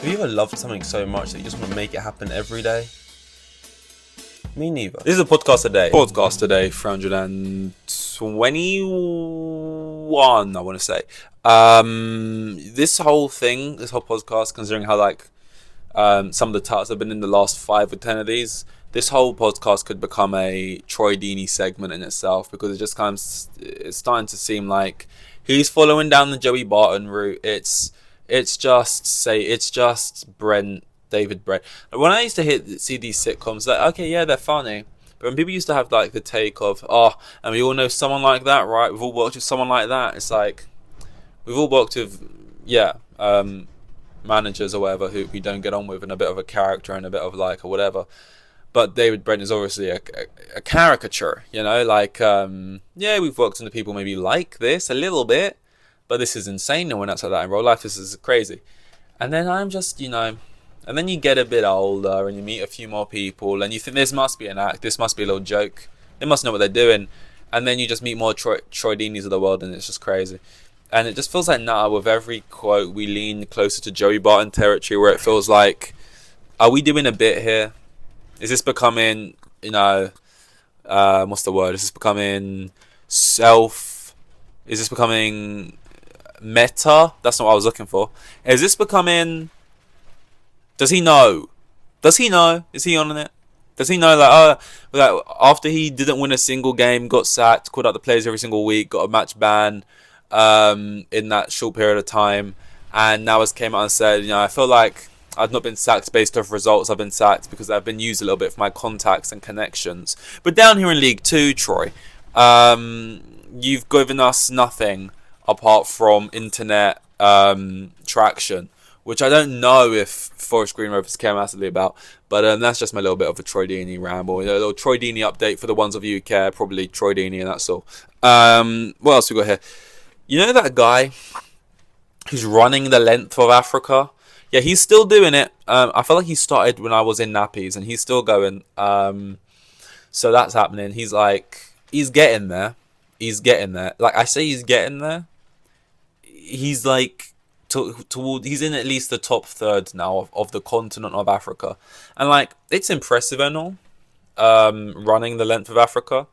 Have you ever loved something so much that you just want to make it happen every day? Me neither. This is a podcast today. Podcast today, 321, I want to say. This whole podcast, considering how some of the titles have been in the last 5 or 10 of these, this whole podcast could become a Troy Deeney segment in itself, because it's starting to seem like he's following down the Joey Barton route. It's just David Brent. When I used to see these sitcoms, like, okay, yeah, they're funny, but when people used to have like the take of, and we all know someone like that, right? We've all worked with someone like that. It's like we've all worked with, managers or whatever who we don't get on with, and a bit of a character and a bit of like or whatever. But David Brent is obviously a caricature, you know, like, we've worked under people maybe like this a little bit, but this is insane. No one else like that in real life. This is crazy. And then I'm just, and then you get a bit older and you meet a few more people and you think this must be an act, this must be a little joke, they must know what they're doing. And then you just meet more Troy Deeneys of the world, and it's just crazy. And it just feels like now with every quote we lean closer to Joey Barton territory, where it feels like, are we doing a bit here? Is this becoming, what's the word? Is this becoming Is this becoming meta? That's not what I was looking for. Is this becoming... Does he know? Is he on it? Does he know that after he didn't win a single game, got sacked, called out the players every single week, got a match ban in that short period of time, and now has came out and said, I feel like I've not been sacked based off results. I've been sacked because I've been used a little bit for my contacts and connections. But down here in League 2, Troy, you've given us nothing apart from internet traction, which I don't know if Forest Green Rovers care massively about. But that's just my little bit of a Troy Deeney ramble. A little Troy Deeney update for the ones of you who care. Probably Troy Deeney, and that's all. What else we got here? You know that guy who's running the length of Africa? Yeah, he's still doing it. I feel like he started when I was in nappies, and he's still going. So that's happening. He's getting there. Like I say, he's getting there. He's like he's in at least the top third now of the continent of Africa, and like it's impressive and all. Running the length of Africa,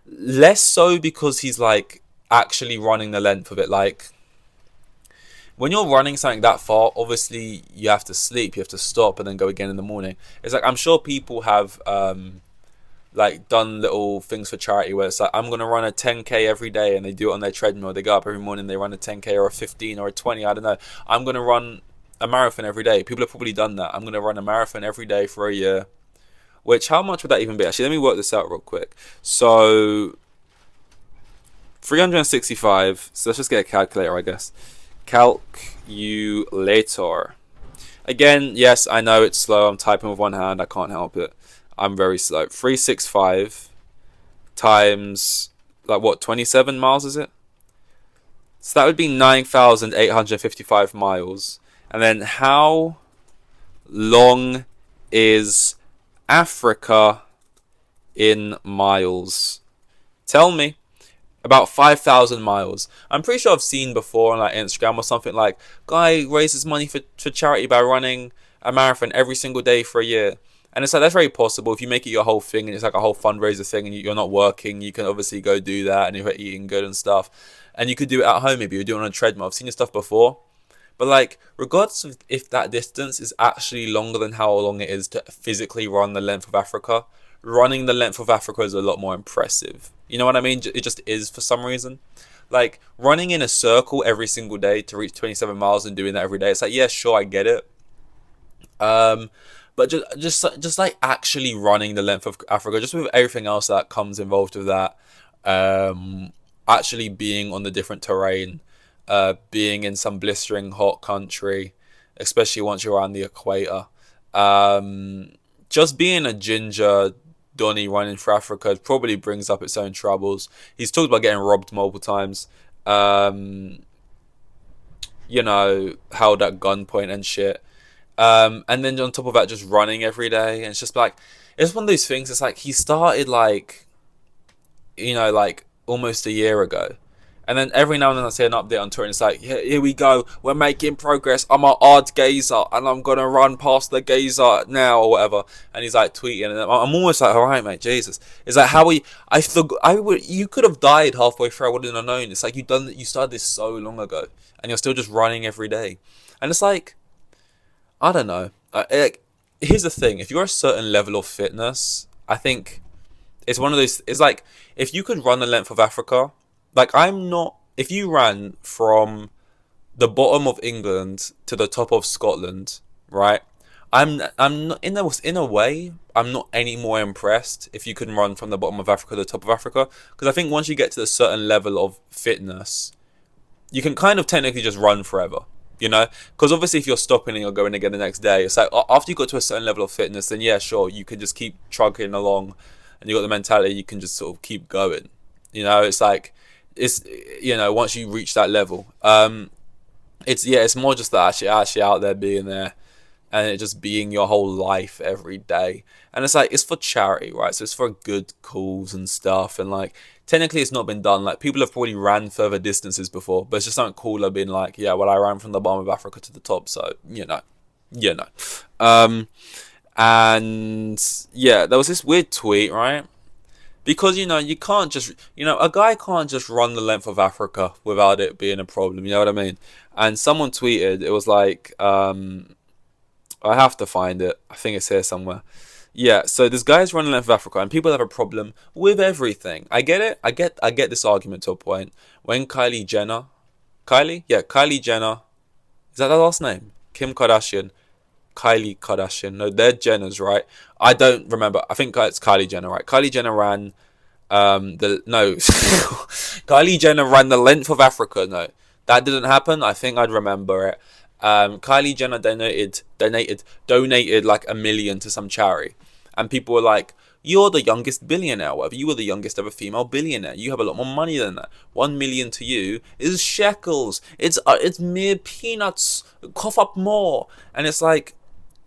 less so because he's like actually running the length of it, like. When you're running something that far, obviously you have to sleep, you have to stop and then go again in the morning. It's like, I'm sure people have done little things for charity where it's like, I'm going to run a 10k every day, and they do it on their treadmill. They go up every morning, they run a 10k or a 15 or a 20, I don't know. I'm going to run a marathon every day. People have probably done that. I'm going to run a marathon every day for a year. Which, how much would that even be? Actually, let me work this out real quick. So, 365, so let's just get a calculator, I guess. Calculator. Again, yes, I know it's slow. I'm typing with one hand. I can't help it. I'm very slow. 365 times, 27 miles is it? So that would be 9,855 miles. And then how long is Africa in miles? Tell me. About 5,000 miles. I'm pretty sure I've seen before on like Instagram or something, like guy raises money for charity by running a marathon every single day for a year. And it's like, that's very possible if you make it your whole thing, and it's like a whole fundraiser thing, and you're not working, you can obviously go do that, and you're eating good and stuff. And you could do it at home, maybe you're doing it on a treadmill. I've seen this stuff before. But like, regardless of if that distance is actually longer than how long it is to physically run the length of Africa, running the length of Africa is a lot more impressive. You know what I mean? It just is for some reason. Like, running in a circle every single day to reach 27 miles and doing that every day, it's like, yeah, sure, I get it. But just like actually running the length of Africa, just with everything else that comes involved with that, actually being on the different terrain, being in some blistering hot country, especially once you're around the equator, just being a ginger Donny running for Africa probably brings up its own troubles. He's talked about getting robbed multiple times. Held at gunpoint and shit. And then on top of that, just running every day. And it's just like, it's one of those things. It's like he started almost a year ago. And then every now and then I see an update on Twitter and it's like, here we go, we're making progress. I'm an odd gazer and I'm going to run past the gazer now or whatever. And he's like tweeting and I'm almost like, all right, mate, Jesus. It's like, how are you? You could have died halfway through. I wouldn't have known. It's like you started this so long ago and you're still just running every day. And it's like, I don't know. Here's the thing. If you're a certain level of fitness, I think it's one of those, it's like, if you could run the length of Africa, like, if you ran from the bottom of England to the top of Scotland, right? I'm not, in a way, I'm not any more impressed if you can run from the bottom of Africa to the top of Africa. Because I think once you get to a certain level of fitness, you can kind of technically just run forever, you know? Because obviously if you're stopping and you're going again the next day, it's like, after you got to a certain level of fitness, then yeah, sure, you can just keep trucking along and you got the mentality, you can just sort of keep going. You know, it's like, once you reach that level, it's more just that actually out there being there, and it just being your whole life every day. And it's like, it's for charity, right? So it's for good cause and stuff, and like technically it's not been done. Like, people have probably ran further distances before, but it's just something cooler being like, yeah, well, I ran from the bottom of Africa to the top, so and yeah, there was this weird tweet, right? Because, you can't just, a guy can't just run the length of Africa without it being a problem. You know what I mean? And someone tweeted, it was like, I have to find it. I think it's here somewhere. Yeah, so this guy's running the length of Africa and people have a problem with everything. I get it. I get this argument to a point. When Kylie Jenner, is that her last name? Kim Kardashian. Kylie Kardashian. No, they're Jenners, right? I don't remember. I think it's Kylie Jenner, right? Kylie Jenner ran Kylie Jenner ran the length of Africa. No, that didn't happen. I think I'd remember it. Kylie Jenner donated like $1 million to some charity, and people were like, "You're the youngest billionaire, whatever. You were the youngest ever female billionaire. You have a lot more money than that. 1 million to you is shekels. It's mere peanuts. Cough up more." And it's like,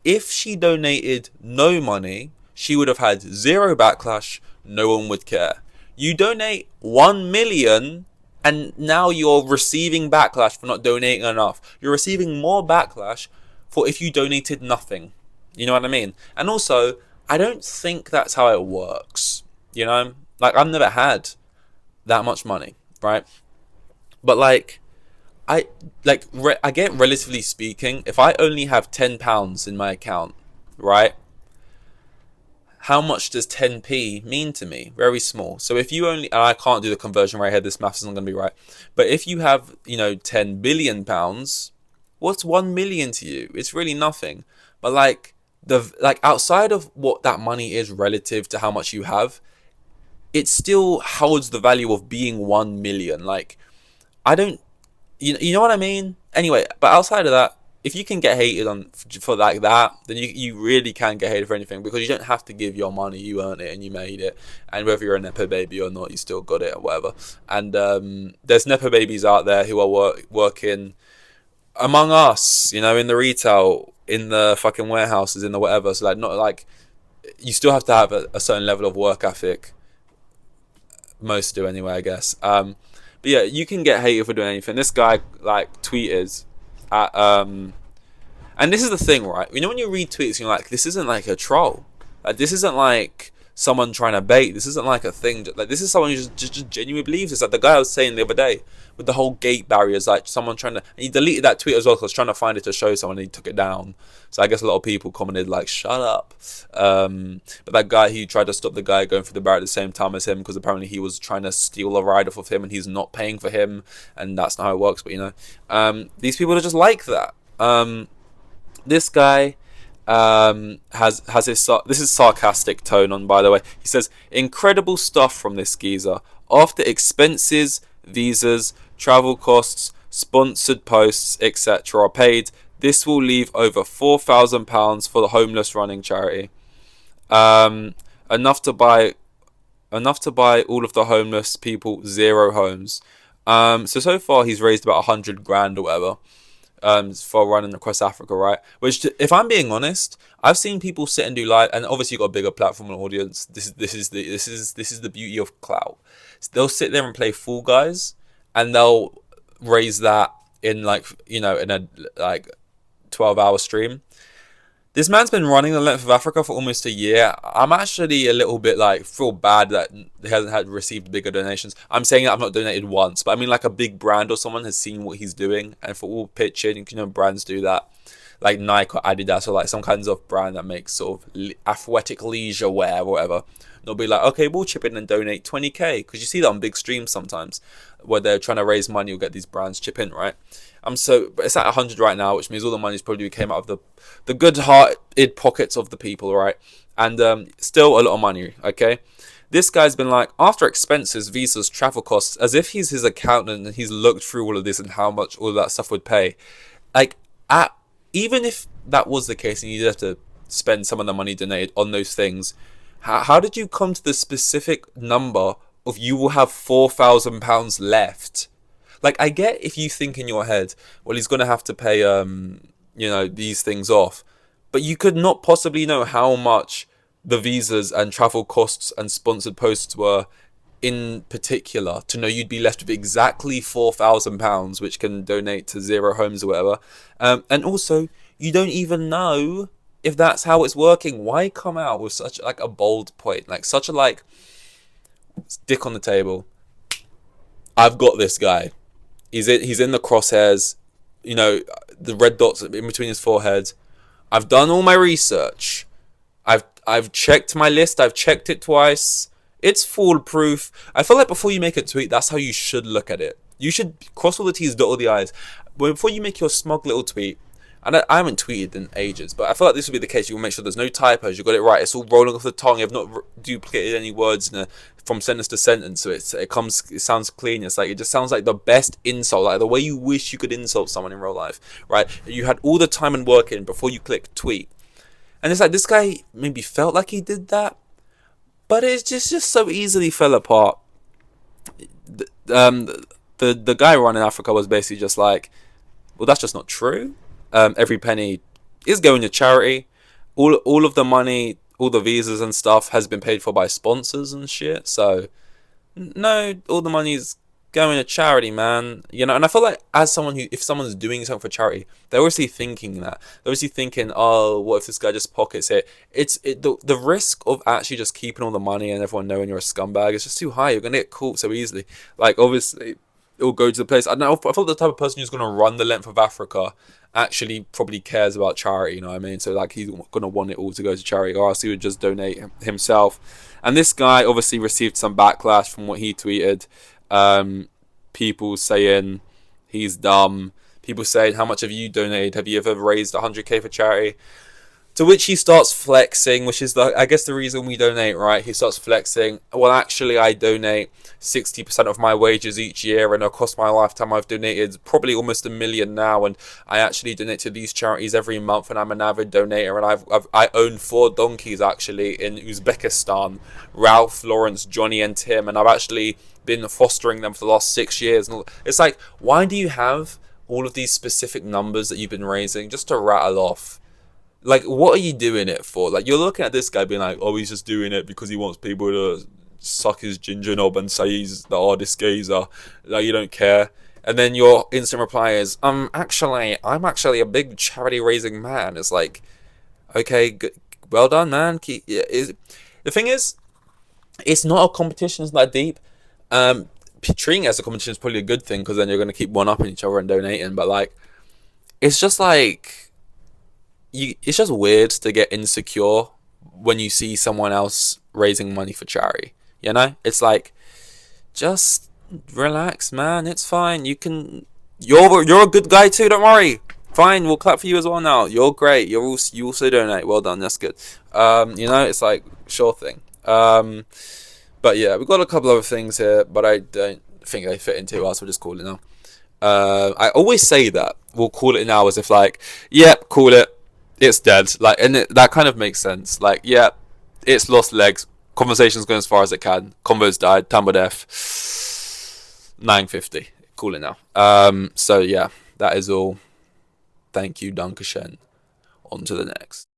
if she donated no money, she would have had zero backlash. No one would care. You donate 1 million and now you're receiving backlash for not donating enough. You're receiving more backlash for if you donated nothing. You know what I mean? And also, I don't think that's how it works. You know? Like, I've never had that much money, right? But like, I get, relatively speaking, if I only have £10 in my account, right? How much does 10p mean to me? Very small. So if you only, and I can't do the conversion right here, this math isn't going to be right. But if you have, £10 billion, what's 1 million to you? It's really nothing. But like outside of what that money is relative to how much you have, it still holds the value of being 1 million. Like, I don't, you know what I mean? Anyway, but outside of that, if you can get hated on for like that, then you really can get hated for anything, because you don't have to give your money. You earned it and you made it, and whether you're a nepo baby or not, you still got it or whatever. And there's nepo babies out there who are working among us, in the retail, in the fucking warehouses, in the whatever. So like, not like, you still have to have a certain level of work ethic. Most do anyway, I guess. But yeah, you can get hated for doing anything. This guy like tweeted at and this is the thing, right? When you read tweets, you're like, this isn't like a troll. Like, this isn't like someone trying to bait. This isn't like a thing. Like, this is someone who just genuinely believes this. Like the guy I was saying the other day with the whole gate barriers, like someone trying to, and he deleted that tweet as well because I was trying to find it to show someone, and he took it down. So I guess a lot of people commented like, shut up. But that guy, he tried to stop the guy going through the bar at the same time as him, because apparently he was trying to steal a ride off of him and he's not paying for him, and that's not how it works. But these people are just like that. This guy has this is sarcastic tone on, by the way. He says, incredible stuff from this geezer. After expenses, visas, travel costs, sponsored posts, etc. are paid, this will leave over £4,000 for the homeless running charity. Enough to buy all of the homeless people 0 homes. So far he's raised about 100 grand or whatever. For running across Africa, right? Which, if I'm being honest, I've seen people sit and do live, and obviously you've got a bigger platform and audience. This is the beauty of clout. They'll sit there and play Fall Guys, and they'll raise that in like, you know, in a like 12-hour stream. This man's been running the length of Africa for almost a year. I'm actually a little bit like feel bad that he hasn't had received bigger donations. I'm saying that I've not donated once, but I mean like a big brand or someone has seen what he's doing and for all pitching, you know, brands do that, like Nike or Adidas or like some kinds of brand that makes sort of athletic leisure wear or whatever. They'll be like, okay, we'll chip in and donate 20k, because you see that on big streams sometimes where they're trying to raise money. You'll get these brands chip in, right? It's at 100 right now, which means all the money's probably came out of the good-hearted pockets of the people, right? And still a lot of money, okay? This guy's been like, after expenses, visas, travel costs, as if he's his accountant and he's looked through all of this and how much all of that stuff would pay. Like, even if that was the case and you did have to spend some of the money donated on those things, how did you come to the specific number of you will have £4,000 left? Like, I get if you think in your head, well, he's going to have to pay, you know, these things off. But you could not possibly know how much the visas and travel costs and sponsored posts were in particular to know you'd be left with exactly £4,000, which can donate to Zero Homes or whatever. And also, you don't even know if that's how it's working. Why come out with such like a bold point? Like such a like dick on the table. I've got this guy. He's in the crosshairs, you know, the red dots in between his forehead. I've done all my research. I've checked my list. I've checked it twice. It's foolproof. I feel like before you make a tweet, that's how you should look at it. You should cross all the T's, dot all the I's. Before you make your smug little tweet, and I haven't tweeted in ages, but I feel like this will be the case. You'll make sure there's no typos. You got it right. It's all rolling off the tongue. You've not duplicated any words from sentence to sentence, so it sounds clean. It's like it just sounds like the best insult, like the way you wish you could insult someone in real life, right? You had all the time and work in before you click tweet, and it's like this guy maybe felt like he did that, but it just so easily fell apart. The guy running Africa was basically just like, well, that's just not true. Every penny is going to charity. All of the money, all the visas and stuff has been paid for by sponsors and shit. So no, all the money's going to charity, man. You know, and I feel like as someone if someone's doing something for charity, they're obviously thinking that. They're obviously thinking, oh, what if this guy just pockets it? The risk of actually just keeping all the money and everyone knowing you're a scumbag is just too high. You're gonna get caught so easily. Like obviously, it'll go to the place. I thought the type of person who's gonna run the length of Africa actually probably cares about charity, you know what I mean? So like he's gonna want it all to go to charity, or else he would just donate himself. And this guy obviously received some backlash from what he tweeted. People saying he's dumb. People saying, how much have you donated? Have you ever raised 100k for charity? To which he starts flexing, which is I guess the reason we donate, right? He starts flexing. Well, actually, I donate 60% of my wages each year, and across my lifetime, I've donated probably almost $1 million now. And I actually donate to these charities every month, and I'm an avid donator. And I own 4 donkeys actually in Uzbekistan: Ralph, Lawrence, Johnny, and Tim. And I've actually been fostering them for the last 6 years. And it's like, why do you have all of these specific numbers that you've been raising just to rattle off? Like, what are you doing it for? Like, you're looking at this guy being like, oh, he's just doing it because he wants people to suck his ginger knob and say he's the hardest geezer. Like, you don't care. And then your instant reply is, I'm actually a big charity raising man. It's like, okay, good, well done, man. The thing is, it's not a competition. It's not deep. Treating it as a competition is probably a good thing, because then you're going to keep one-upping each other and donating. But, like, it's just like... it's just weird to get insecure when you see someone else raising money for charity. You know, it's like, just relax, man. It's fine. You're a good guy too. Don't worry. Fine, we'll clap for you as well. Now you're great. You also donate. Well done. That's good. You know, it's like, sure thing. But yeah, we've got a couple other things here, but I don't think they fit into us. We'll just call it now. I always say that we'll call it now as if like, yep, call it. It's dead. Like, and that kind of makes sense. Like, yeah, it's lost legs. Conversation's going as far as it can. Convo's died. Tambo Def. 950. Call it now. So yeah, that is all. Thank you, Dankeschön. On to the next.